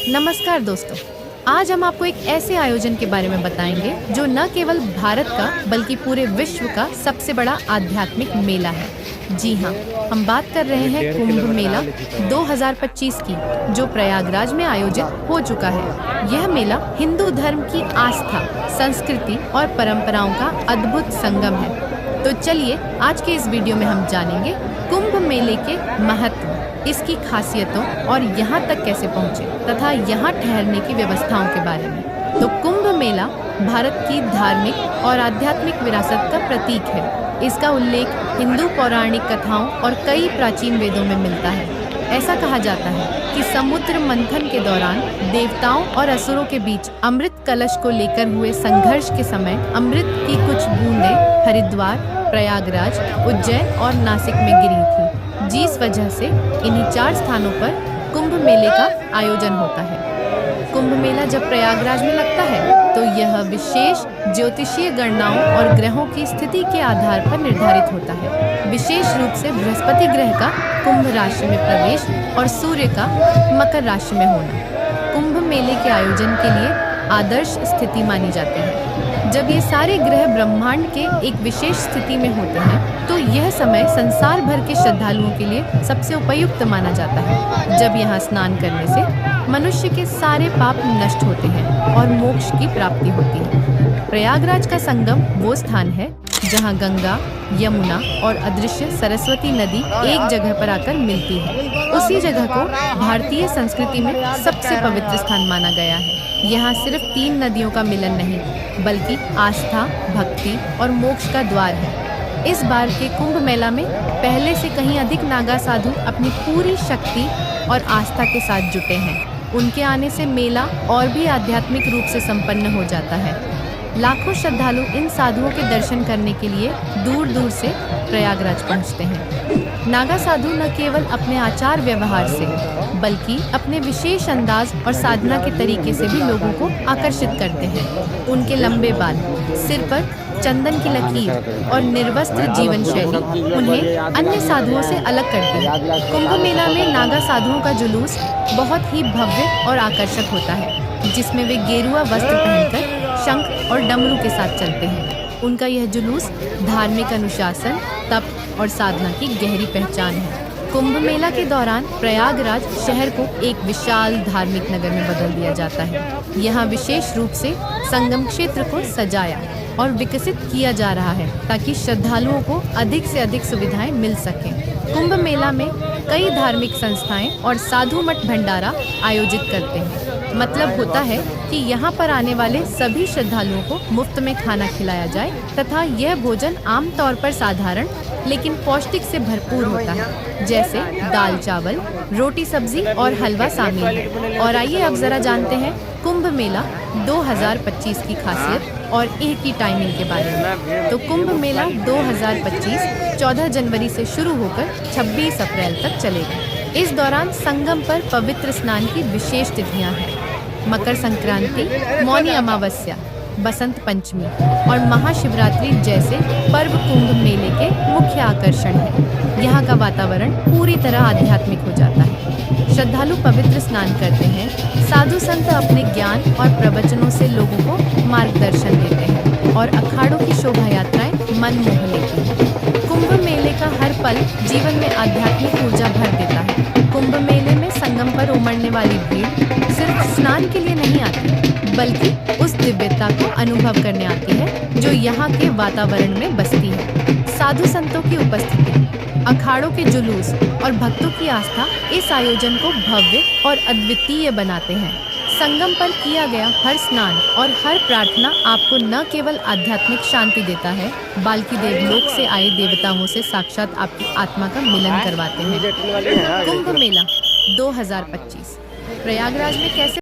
नमस्कार दोस्तों, आज हम आपको एक ऐसे आयोजन के बारे में बताएंगे जो न केवल भारत का बल्कि पूरे विश्व का सबसे बड़ा आध्यात्मिक मेला है। जी हाँ, हम बात कर रहे हैं कुंभ मेला 2025 की, जो प्रयागराज में आयोजित हो चुका है। यह मेला हिंदू धर्म की आस्था, संस्कृति और परंपराओं का अद्भुत संगम है। तो चलिए आज के इस वीडियो में हम जानेंगे कुंभ मेले के महत्व, इसकी खासियतों और यहाँ तक कैसे पहुँचे तथा यहाँ ठहरने की व्यवस्थाओं के बारे में। तो कुंभ मेला भारत की धार्मिक और आध्यात्मिक विरासत का प्रतीक है। इसका उल्लेख हिंदू पौराणिक कथाओं और कई प्राचीन वेदों में मिलता है। ऐसा कहा जाता है कि समुद्र मंथन के दौरान देवताओं और असुरों के बीच अमृत कलश को लेकर हुए संघर्ष के समय अमृत की कुछ बूंदें हरिद्वार, प्रयागराज, उज्जैन और नासिक में गिरी थी, जिस वजह से इन्हीं 4 स्थानों पर कुंभ मेले का आयोजन होता है। कुंभ मेला जब प्रयागराज में लगता है तो यह विशेष ज्योतिषीय गणनाओं और ग्रहों की स्थिति के आधार पर निर्धारित होता है। विशेष रूप से बृहस्पति ग्रह का कुंभ राशि में प्रवेश और सूर्य का मकर राशि में होना कुंभ मेले के आयोजन के लिए आदर्श स्थिति मानी जाती है। जब ये सारे ग्रह ब्रह्मांड के एक विशेष स्थिति में होते हैं तो यह समय संसार भर के श्रद्धालुओं के लिए सबसे उपयुक्त माना जाता है। जब यहाँ स्नान करने से मनुष्य के सारे पाप नष्ट होते हैं और मोक्ष की प्राप्ति होती है। प्रयागराज का संगम वो स्थान है जहाँ गंगा, यमुना और अदृश्य सरस्वती नदी एक जगह पर आकर मिलती है। उसी जगह को भारतीय संस्कृति में सबसे पवित्र स्थान माना गया है। यहाँ सिर्फ 3 नदियों का मिलन नहीं, बल्कि आस्था, भक्ति और मोक्ष का द्वार है। इस बार के कुंभ मेला में पहले से कहीं अधिक नागा साधु अपनी पूरी शक्ति और आस्था के साथ जुटे हैं। उनके आने से मेला और भी आध्यात्मिक रूप से संपन्न हो जाता है। लाखों श्रद्धालु इन साधुओं के दर्शन करने के लिए दूर दूर से प्रयागराज पहुंचते हैं। नागा साधु न केवल अपने आचार व्यवहार से बल्कि अपने विशेष अंदाज और साधना के तरीके से भी लोगों को आकर्षित करते हैं। उनके लंबे बाल, सिर पर चंदन की लकीर और निर्वस्त्र जीवन शैली उन्हें अन्य साधुओं से अलग करती है। कुंभ मेला में नागा साधुओं का जुलूस बहुत ही भव्य और आकर्षक होता है, जिसमें वे गेरुआ वस्त्र पहनकर शंख और डमरू के साथ चलते हैं। उनका यह जुलूस धार्मिक अनुशासन, तप और साधना की गहरी पहचान है। कुंभ मेला के दौरान प्रयागराज शहर को एक विशाल धार्मिक नगर में बदल दिया जाता है। यहाँ विशेष रूप से संगम क्षेत्र को सजाया और विकसित किया जा रहा है ताकि श्रद्धालुओं को अधिक से अधिक सुविधाएं मिल सकें। कुंभ मेला में कई धार्मिक संस्थाएं और साधु मठ भंडारा आयोजित करते हैं। मतलब होता है कि यहाँ पर आने वाले सभी श्रद्धालुओं को मुफ्त में खाना खिलाया जाए तथा यह भोजन आमतौर पर साधारण लेकिन पौष्टिक से भरपूर होता है, जैसे दाल चावल, रोटी सब्जी और हलवा शामिल है। और आइए अब जरा जानते हैं कुंभ मेला 2025 की खासियत और एक ही टाइमिंग के बारे में। तो कुंभ मेला 2025 14 जनवरी से शुरू होकर 26 अप्रैल तक चलेगा। इस दौरान संगम पर पवित्र स्नान की विशेष तिथियां हैं। मकर संक्रांति, मौनी अमावस्या, बसंत पंचमी और महाशिवरात्रि जैसे पर्व कुंभ मेले के मुख्य आकर्षण हैं। यहाँ का वातावरण पूरी तरह आध्यात्मिक हो जाता है। श्रद्धालु पवित्र स्नान करते हैं, साधु संत अपने ज्ञान और प्रवचनों से लोगों को मार्गदर्शन देते हैं और अखाड़ों की शोभा यात्राएं मन मोह लेती हैं। कुंभ मेले का हर पल जीवन में आध्यात्मिक ऊर्जा भर देता है। कुंभ मेले में संगम पर उमड़ने वाली भीड़ सिर्फ स्नान के लिए नहीं आती, बल्कि उस दिव्यता को अनुभव करने आती है जो यहाँ के वातावरण में बसती है। साधु संतों की उपस्थिति, अखाड़ों के जुलूस और भक्तों की आस्था इस आयोजन को भव्य और अद्वितीय बनाते हैं। संगम पर किया गया हर स्नान और हर प्रार्थना आपको न केवल आध्यात्मिक शांति देता है, बल्कि देवलोक से आए देवताओं से साक्षात आपकी आत्मा का मिलन करवाते हैं। कुंभ मेला 2025 प्रयागराज में कैसे